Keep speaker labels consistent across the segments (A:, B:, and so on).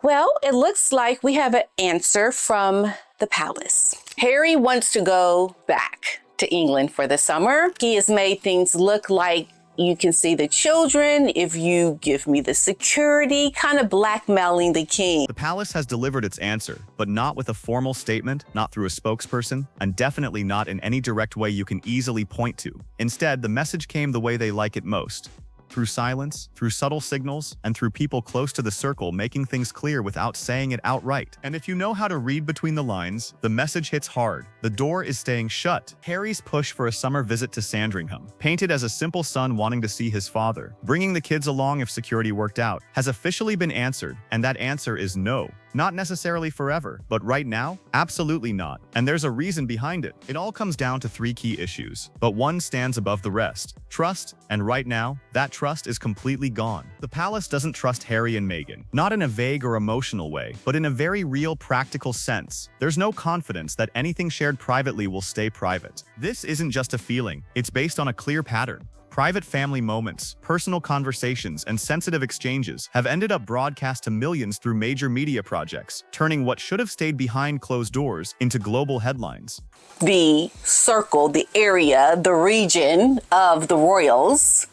A: Well, it looks like we have an answer from the palace. Harry wants to go back to England for the summer. He has made things look like you can see the children if you give me the security, kind of blackmailing the king.
B: The palace has delivered its answer, but not with a formal statement, not through a spokesperson, and definitely not in any direct way you can easily point to. Instead, the message came the way they like it most. Through silence, through subtle signals, and through people close to the circle making things clear without saying it outright. And if you know how to read between the lines, the message hits hard. The door is staying shut. Harry's push for a summer visit to Sandringham, painted as a simple son wanting to see his father, bringing the kids along if security worked out, has officially been answered, and that answer is no. Not necessarily forever, but right now, absolutely not. And there's a reason behind it. It all comes down to three key issues, but one stands above the rest: trust, and right now, that trust is completely gone. The palace doesn't trust Harry and Meghan, not in a vague or emotional way, but in a very real, practical sense. There's no confidence that anything shared privately will stay private. This isn't just a feeling, it's based on a clear pattern. Private family moments, personal conversations, and sensitive exchanges have ended up broadcast to millions through major media projects, turning what should have stayed behind closed doors into global headlines.
A: The circle, the area, the region of the royals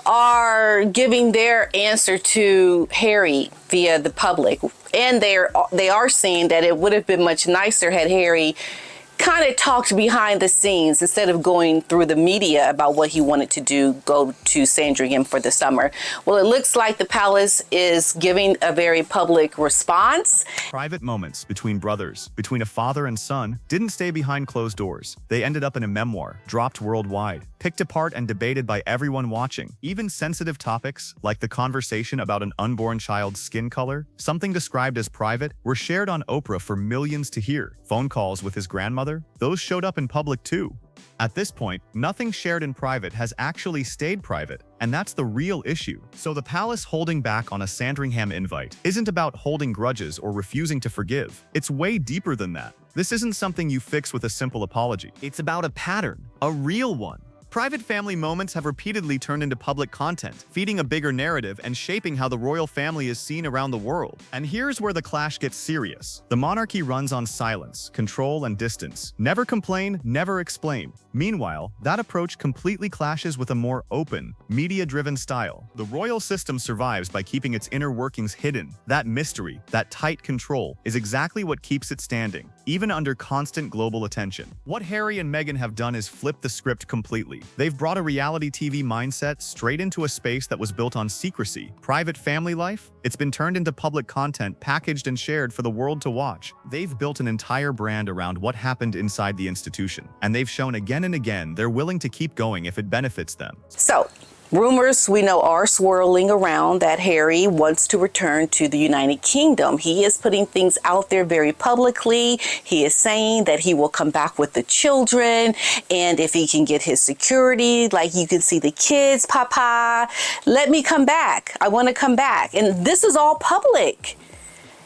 A: are giving their answer to Harry via the public. And they are saying that it would have been much nicer had Harry kind of talked behind the scenes instead of going through the media about what he wanted to do, go to Sandringham for the summer. Well, it looks like the palace is giving a very public response.
B: Private moments between brothers, between a father and son, didn't stay behind closed doors. They ended up in a memoir, dropped worldwide, picked apart and debated by everyone watching. Even sensitive topics, like the conversation about an unborn child's skin color, something described as private, were shared on Oprah for millions to hear. Phone calls with his grandmother, those showed up in public too. At this point, nothing shared in private has actually stayed private, and that's the real issue. So the palace holding back on a Sandringham invite isn't about holding grudges or refusing to forgive. It's way deeper than that. This isn't something you fix with a simple apology. It's about a pattern, a real one. Private family moments have repeatedly turned into public content, feeding a bigger narrative and shaping how the royal family is seen around the world. And here's where the clash gets serious. The monarchy runs on silence, control, and distance. Never complain, never explain. Meanwhile, that approach completely clashes with a more open, media-driven style. The royal system survives by keeping its inner workings hidden. That mystery, that tight control, is exactly what keeps it standing, even under constant global attention. What Harry and Meghan have done is flip the script completely. They've brought a reality TV mindset straight into a space that was built on secrecy. Private family life? It's been turned into public content, packaged and shared for the world to watch. They've built an entire brand around what happened inside the institution, and they've shown again and again they're willing to keep going if it benefits them.
A: So, rumors we know are swirling around that Harry wants to return to the United Kingdom. He is putting things out there very publicly. He is saying that he will come back with the children, and if he can get his security, like you can see the kids, Papa, let me come back. I want to come back. And this is all public.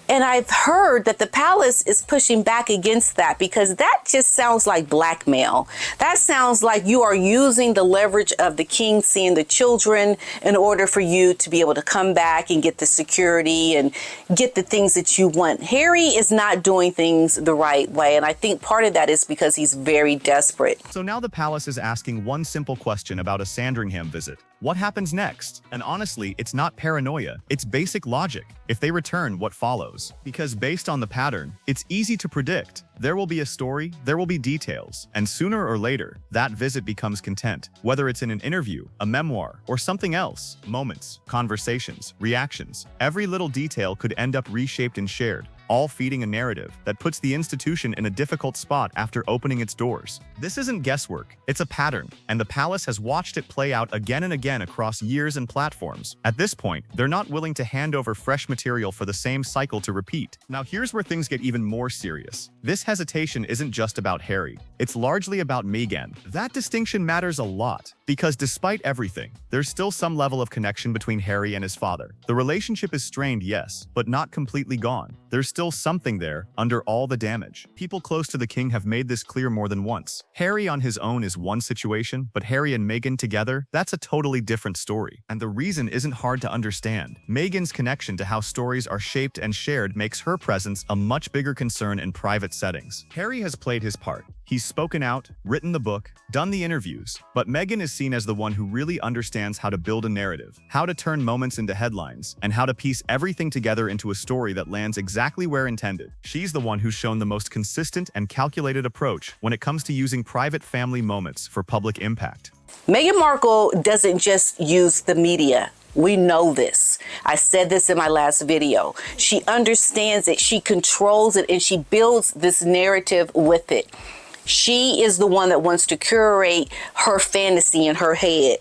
A: And I've heard that the palace is pushing back against that because that just sounds like blackmail. That sounds like you are using the leverage of the king seeing the children in order for you to be able to come back and get the security and get the things that you want. Harry is not doing things the right way. And I think part of that is because he's very desperate.
B: So now the palace is asking one simple question about a Sandringham visit. What happens next? And honestly, it's not paranoia, it's basic logic. If they return, what follows? Because based on the pattern, it's easy to predict. There will be a story, there will be details, and sooner or later, that visit becomes content. Whether it's in an interview, a memoir, or something else, moments, conversations, reactions, every little detail could end up reshaped and shared, all feeding a narrative that puts the institution in a difficult spot after opening its doors. This isn't guesswork, it's a pattern, and the palace has watched it play out again and again across years and platforms. At this point, they're not willing to hand over fresh material for the same cycle to repeat. Now here's where things get even more serious. This hesitation isn't just about Harry, it's largely about Meghan. That distinction matters a lot, because despite everything, there's still some level of connection between Harry and his father. The relationship is strained, yes, but not completely gone. There's still something there under all the damage. People close to the king have made this clear more than once. Harry on his own is one situation, but Harry and Meghan together, that's a totally different story. And the reason isn't hard to understand. Meghan's connection to how stories are shaped and shared makes her presence a much bigger concern in private settings. Harry has played his part. He's spoken out, written the book, done the interviews, but Meghan is seen as the one who really understands how to build a narrative, how to turn moments into headlines, and how to piece everything together into a story that lands exactly where intended. She's the one who's shown the most consistent and calculated approach when it comes to using private family moments for public impact.
A: Meghan Markle doesn't just use the media. We know this. I said this in my last video. She understands it, she controls it, and she builds this narrative with it. She is the one that wants to curate her fantasy in her head.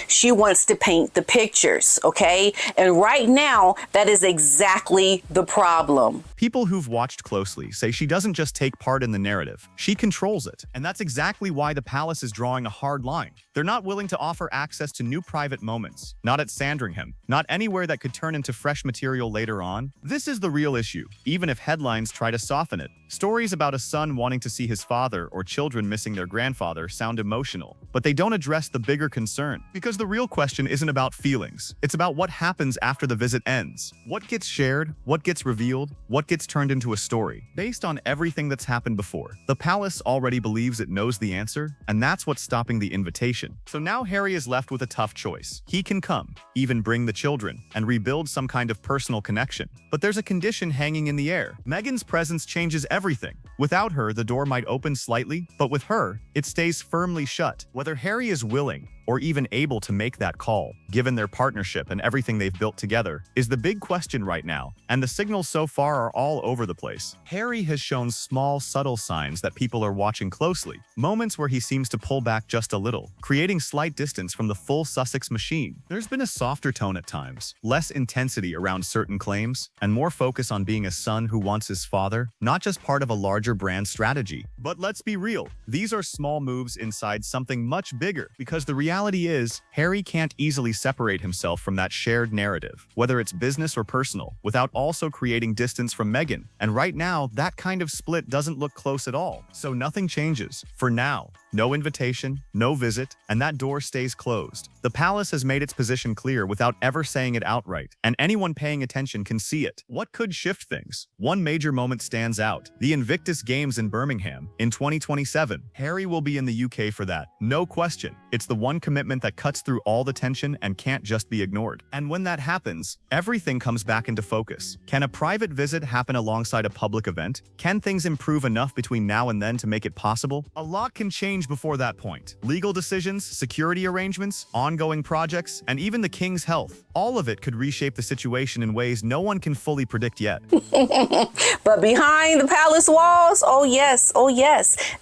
A: She wants to paint the pictures, okay? And right now, that is exactly the problem.
B: People who've watched closely say she doesn't just take part in the narrative, she controls it. And that's exactly why the palace is drawing a hard line. They're not willing to offer access to new private moments, not at Sandringham, not anywhere that could turn into fresh material later on. This is the real issue, even if headlines try to soften it. Stories about a son wanting to see his father or children missing their grandfather sound emotional, but they don't address the bigger concern. Because the real question isn't about feelings, it's about what happens after the visit ends. What gets shared, what gets revealed, what gets turned into a story. Based on everything that's happened before, the palace already believes it knows the answer, and that's what's stopping the invitation. So now Harry is left with a tough choice. He can come, even bring the children, and rebuild some kind of personal connection. But there's a condition hanging in the air. Meghan's presence changes everything. Without her, the door might open slightly, but with her, it stays firmly shut. Whether Harry is willing or even able to make that call, given their partnership and everything they've built together, is the big question right now, and the signals so far are all over the place. Harry has shown small, subtle signs that people are watching closely, moments where he seems to pull back just a little, creating slight distance from the full Sussex machine. There's been a softer tone at times, less intensity around certain claims, and more focus on being a son who wants his father, not just part of a larger brand strategy. But let's be real, these are small moves inside something much bigger, because the reality is, Harry can't easily separate himself from that shared narrative, whether it's business or personal, without also creating distance from Meghan. And right now, that kind of split doesn't look close at all. So nothing changes. For now, no invitation, no visit, and that door stays closed. The palace has made its position clear without ever saying it outright, and anyone paying attention can see it. What could shift things? One major moment stands out: the Invictus Games in Birmingham in 2027. Harry will be in the UK for that, no question. It's the one commitment that cuts through all the tension and can't just be ignored. And when that happens, everything comes back into focus. Can a private visit happen alongside a public event? Can things improve enough between now and then to make it possible? A lot can change before that point. Legal decisions, security arrangements, ongoing projects, and even the king's health. All of it could reshape the situation in ways no one can fully predict yet.
A: But behind the palace walls, oh yes,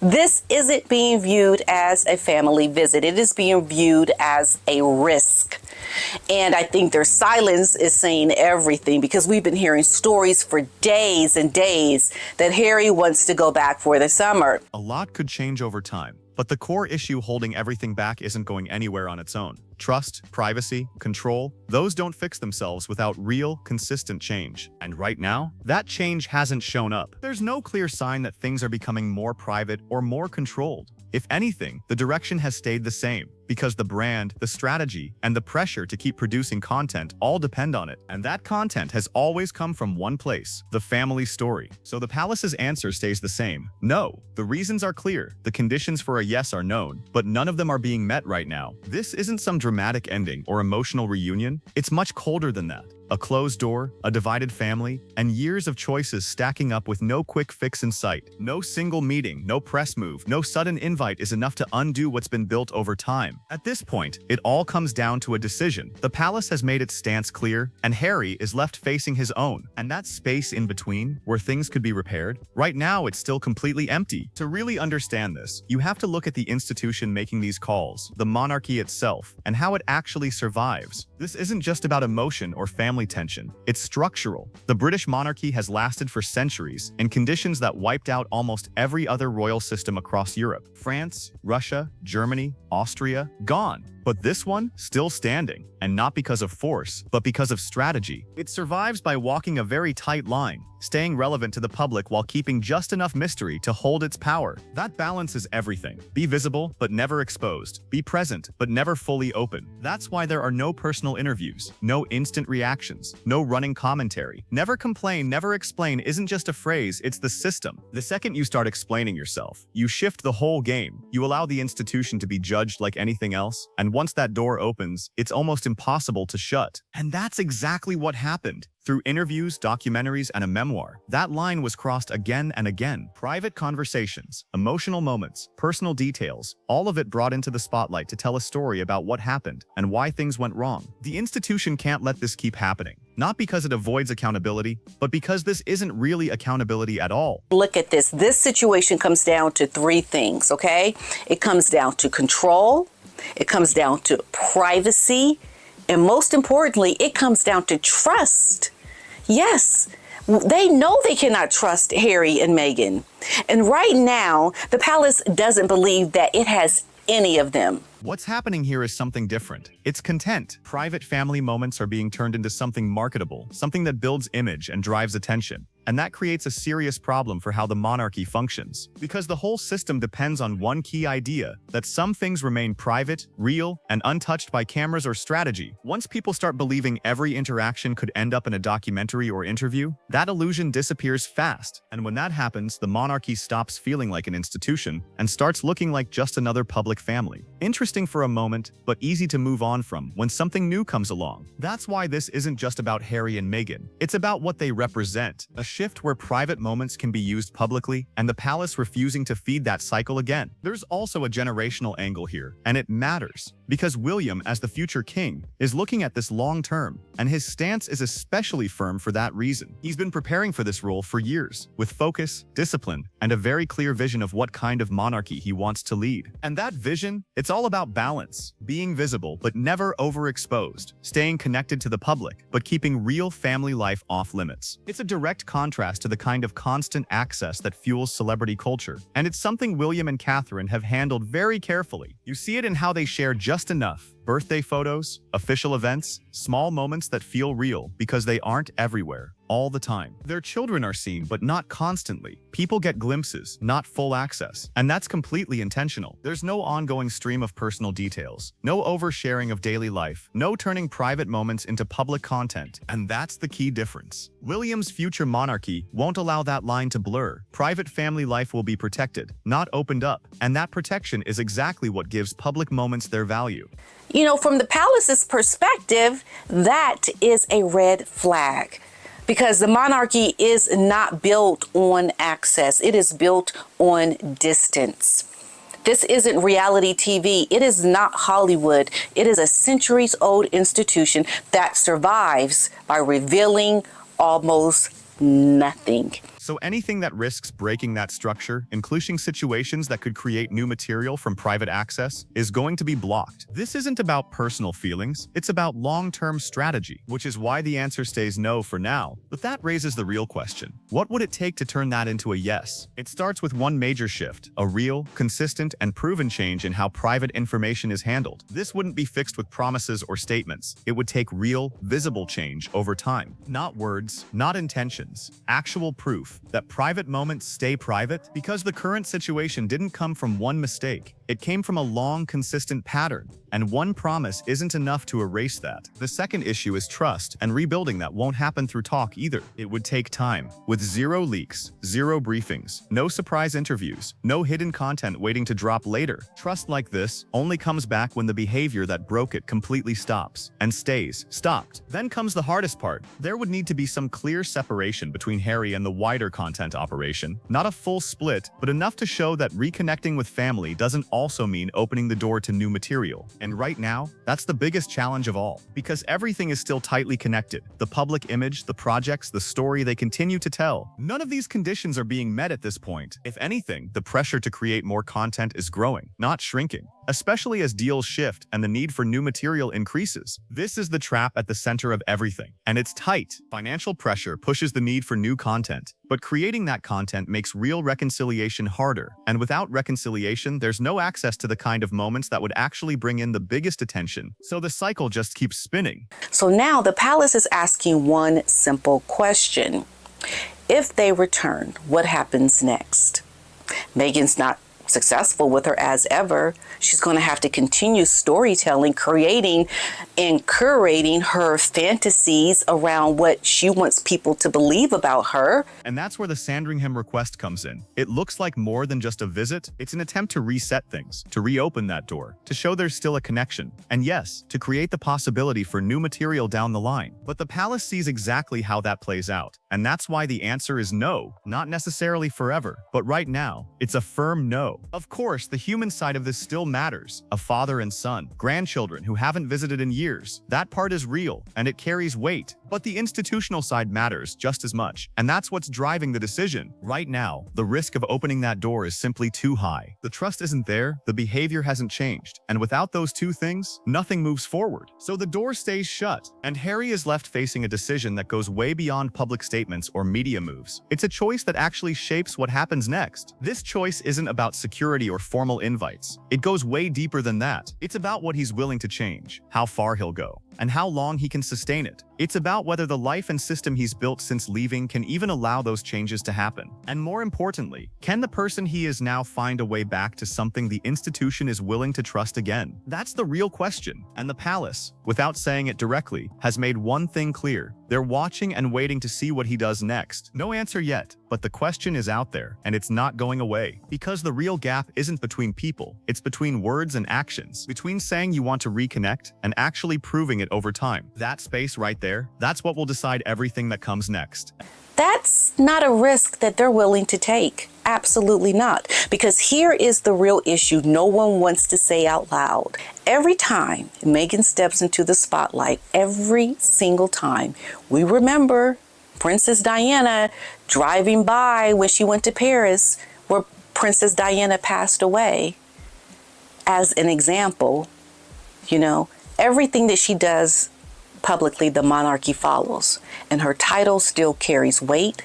A: this isn't being viewed as a family visit. It is being viewed as a risk. And I think their silence is saying everything, because we've been hearing stories for days and days that Harry wants to go back for the summer.
B: A lot could change over time, but the core issue holding everything back isn't going anywhere on its own. Trust, privacy, control, those don't fix themselves without real, consistent change. And right now, that change hasn't shown up. There's no clear sign that things are becoming more private or more controlled. If anything, the direction has stayed the same, because the brand, the strategy, and the pressure to keep producing content all depend on it. And that content has always come from one place: the family story. So the palace's answer stays the same: no. The reasons are clear, the conditions for a yes are known, but none of them are being met right now. This isn't some dramatic ending or emotional reunion. It's much colder than that. A closed door, a divided family, and years of choices stacking up with no quick fix in sight. No single meeting, no press move, no sudden invite is enough to undo what's been built over time. At this point, it all comes down to a decision. The palace has made its stance clear, and Harry is left facing his own. And that space in between, where things could be repaired, right now it's still completely empty. To really understand this, you have to look at the institution making these calls, the monarchy itself, and how it actually survives. This isn't just about emotion or family tension. It's structural. The British monarchy has lasted for centuries in conditions that wiped out almost every other royal system across Europe. France, Russia, Germany, Austria, gone. But this one, still standing, and not because of force, but because of strategy. It survives by walking a very tight line, staying relevant to the public while keeping just enough mystery to hold its power. That balance is everything. Be visible, but never exposed. Be present, but never fully open. That's why there are no personal interviews, no instant reactions, no running commentary. Never complain, never explain isn't just a phrase, it's the system. The second you start explaining yourself, you shift the whole game. You allow the institution to be judged like anything else, and once that door opens, it's almost impossible to shut. And that's exactly what happened. Through interviews, documentaries, and a memoir, that line was crossed again and again. Private conversations, emotional moments, personal details, all of it brought into the spotlight to tell a story about what happened and why things went wrong. The institution can't let this keep happening. Not because it avoids accountability, but because this isn't really accountability at all.
A: Look at this. This situation comes down to three things, okay? It comes down to control, it comes down to privacy, and most importantly, it comes down to trust. Yes, they know they cannot trust Harry and Meghan. And right now, the palace doesn't believe that it has any of them.
B: What's happening here is something different. It's content. Private family moments are being turned into something marketable, something that builds image and drives attention. And that creates a serious problem for how the monarchy functions. Because the whole system depends on one key idea, that some things remain private, real, and untouched by cameras or strategy. Once people start believing every interaction could end up in a documentary or interview, that illusion disappears fast. And when that happens, the monarchy stops feeling like an institution and starts looking like just another public family. Interesting for a moment, but easy to move on from when something new comes along. That's why this isn't just about Harry and Meghan. It's about what they represent. A shift where private moments can be used publicly, and the palace refusing to feed that cycle again. There's also a generational angle here, and it matters, because William, as the future king, is looking at this long term, and his stance is especially firm for that reason. He's been preparing for this role for years, with focus, discipline, and a very clear vision of what kind of monarchy he wants to lead. And that vision, it's all about balance, being visible but never overexposed, staying connected to the public, but keeping real family life off limits. It's a direct contrast to the kind of constant access that fuels celebrity culture, and it's something William and Catherine have handled very carefully. You see it in how they share just enough. Birthday photos, official events, small moments that feel real because they aren't everywhere, all the time. Their children are seen, but not constantly. People get glimpses, not full access. And that's completely intentional. There's no ongoing stream of personal details, no oversharing of daily life, no turning private moments into public content. And that's the key difference. William's future monarchy won't allow that line to blur. Private family life will be protected, not opened up. And that protection is exactly what gives public moments their value.
A: You know, from the palace's perspective, that is a red flag. Because the monarchy is not built on access. It is built on distance. This isn't reality TV. It is not Hollywood. It is a centuries-old institution that survives by revealing almost nothing.
B: So anything that risks breaking that structure, including situations that could create new material from private access, is going to be blocked. This isn't about personal feelings, it's about long-term strategy, which is why the answer stays no for now. But that raises the real question. What would it take to turn that into a yes? It starts with one major shift, a real, consistent, and proven change in how private information is handled. This wouldn't be fixed with promises or statements. It would take real, visible change over time. Not words, not intentions, actual proof that private moments stay private, because the current situation didn't come from one mistake. It came from a long, consistent pattern, and one promise isn't enough to erase that. The second issue is trust, and rebuilding that won't happen through talk either. It would take time, with zero leaks, zero briefings, no surprise interviews, no hidden content waiting to drop later. Trust like this only comes back when the behavior that broke it completely stops, and stays stopped. Then comes the hardest part. There would need to be some clear separation between Harry and the wider content operation. Not a full split, but enough to show that reconnecting with family doesn't also mean opening the door to new material. And right now, that's the biggest challenge of all, because everything is still tightly connected. The public image, the projects, the story they continue to tell. None of these conditions are being met at this point. If anything, the pressure to create more content is growing, not shrinking, especially as deals shift and the need for new material increases. This is the trap at the center of everything, and it's tight. Financial pressure pushes the need for new content, but creating that content makes real reconciliation harder. And without reconciliation, there's no access to the kind of moments that would actually bring in the biggest attention. So the cycle just keeps spinning.
A: So now the palace is asking one simple question. If they return, what happens next? Meghan's not successful with her as ever. She's going to have to continue storytelling, creating and curating her fantasies around what she wants people to believe about her.
B: And that's where the Sandringham request comes in. It looks like more than just a visit. It's an attempt to reset things, to reopen that door, to show there's still a connection, and yes, to create the possibility for new material down the line. But the palace sees exactly how that plays out, and that's why the answer is no, not necessarily forever, but right now, it's a firm no. Of course, the human side of this still matters. A father and son, grandchildren who haven't visited in years. That part is real, and it carries weight. But the institutional side matters just as much, and that's what's driving the decision. Right now, the risk of opening that door is simply too high. The trust isn't there, the behavior hasn't changed, and without those two things, nothing moves forward. So the door stays shut, and Harry is left facing a decision that goes way beyond public statements or media moves. It's a choice that actually shapes what happens next. This choice isn't about security or formal invites. It goes way deeper than that. It's about what he's willing to change, how far he'll go, and how long he can sustain it. It's about whether the life and system he's built since leaving can even allow those changes to happen. And more importantly, can the person he is now find a way back to something the institution is willing to trust again? That's the real question. And the palace, without saying it directly, has made one thing clear. They're watching and waiting to see what he does next. No answer yet, but the question is out there, and it's not going away. Because the real gap isn't between people, it's between words and actions. Between saying you want to reconnect and actually proving it over time. That space right there, that's what will decide everything that comes next.
A: That's not a risk that they're willing to take. Absolutely not. Because here is the real issue no one wants to say out loud. Every time Meghan steps into the spotlight, every single time, we remember Princess Diana driving by when she went to Paris, where Princess Diana passed away. As an example, everything that she does publicly, the monarchy follows, and her title still carries weight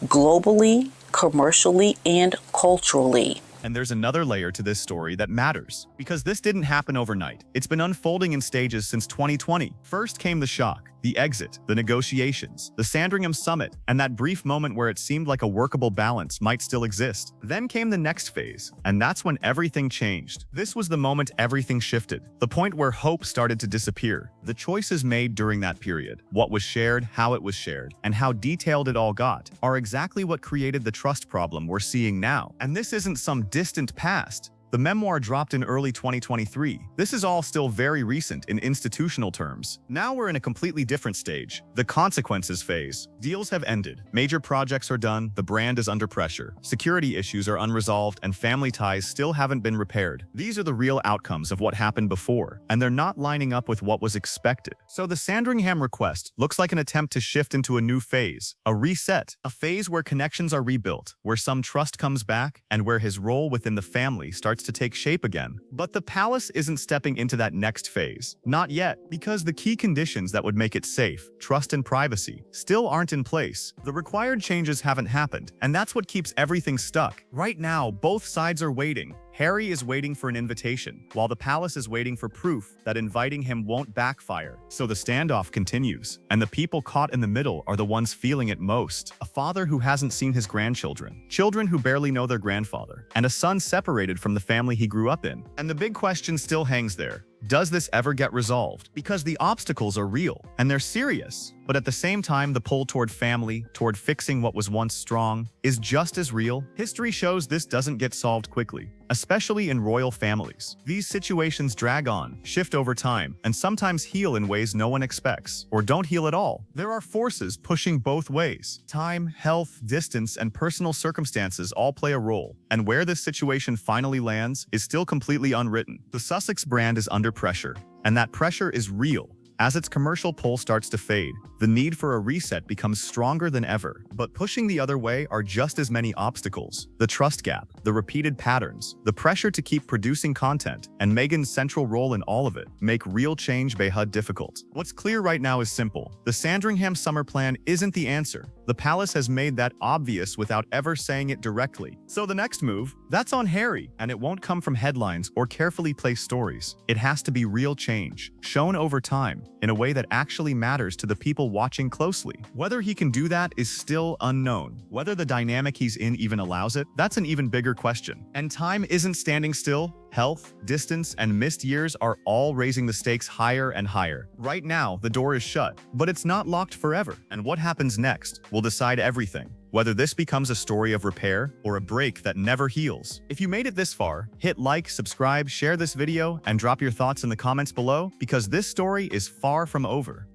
A: globally, commercially, and culturally.
B: And there's another layer to this story that matters, because this didn't happen overnight. It's been unfolding in stages since 2020. First came the shock, the exit, the negotiations, the Sandringham summit, and that brief moment where it seemed like a workable balance might still exist. Then came the next phase, and that's when everything changed. This was the moment everything shifted, the point where hope started to disappear. The choices made during that period, what was shared, how it was shared, and how detailed it all got, are exactly what created the trust problem we're seeing now. And this isn't some distant past. The memoir dropped in early 2023. This is all still very recent in institutional terms. Now we're in a completely different stage, the consequences phase. Deals have ended, major projects are done, the brand is under pressure, security issues are unresolved, and family ties still haven't been repaired. These are the real outcomes of what happened before, and they're not lining up with what was expected. So the Sandringham request looks like an attempt to shift into a new phase, a reset, a phase where connections are rebuilt, where some trust comes back, and where his role within the family starts to take shape again. But the palace isn't stepping into that next phase. Not yet, because the key conditions that would make it safe, trust and privacy, still aren't in place. The required changes haven't happened, and that's what keeps everything stuck. Right now, both sides are waiting. Harry is waiting for an invitation, while the palace is waiting for proof that inviting him won't backfire. So the standoff continues, and the people caught in the middle are the ones feeling it most. A father who hasn't seen his grandchildren, children who barely know their grandfather, and a son separated from the family he grew up in. And the big question still hangs there. Does this ever get resolved? Because the obstacles are real, and they're serious. But at the same time, the pull toward family, toward fixing what was once strong, is just as real. History shows this doesn't get solved quickly, especially in royal families. These situations drag on, shift over time, and sometimes heal in ways no one expects, or don't heal at all. There are forces pushing both ways. Time, health, distance, and personal circumstances all play a role, and where this situation finally lands is still completely unwritten. The Sussex brand is under pressure, and that pressure is real. As its commercial pull starts to fade, the need for a reset becomes stronger than ever. But pushing the other way are just as many obstacles. The trust gap, the repeated patterns, the pressure to keep producing content, and Meghan's central role in all of it make real change behud difficult. What's clear right now is simple. The Sandringham summer plan isn't the answer. The palace has made that obvious without ever saying it directly. So the next move, that's on Harry, and it won't come from headlines or carefully placed stories. It has to be real change, shown over time, in a way that actually matters to the people watching closely. Whether he can do that is still unknown. Whether the dynamic he's in even allows it, that's an even bigger question. And time isn't standing still. Health, distance, and missed years are all raising the stakes higher and higher. Right now, the door is shut, but it's not locked forever. And what happens next will decide everything. Whether this becomes a story of repair or a break that never heals. If you made it this far, hit like, subscribe, share this video, and drop your thoughts in the comments below, because this story is far from over.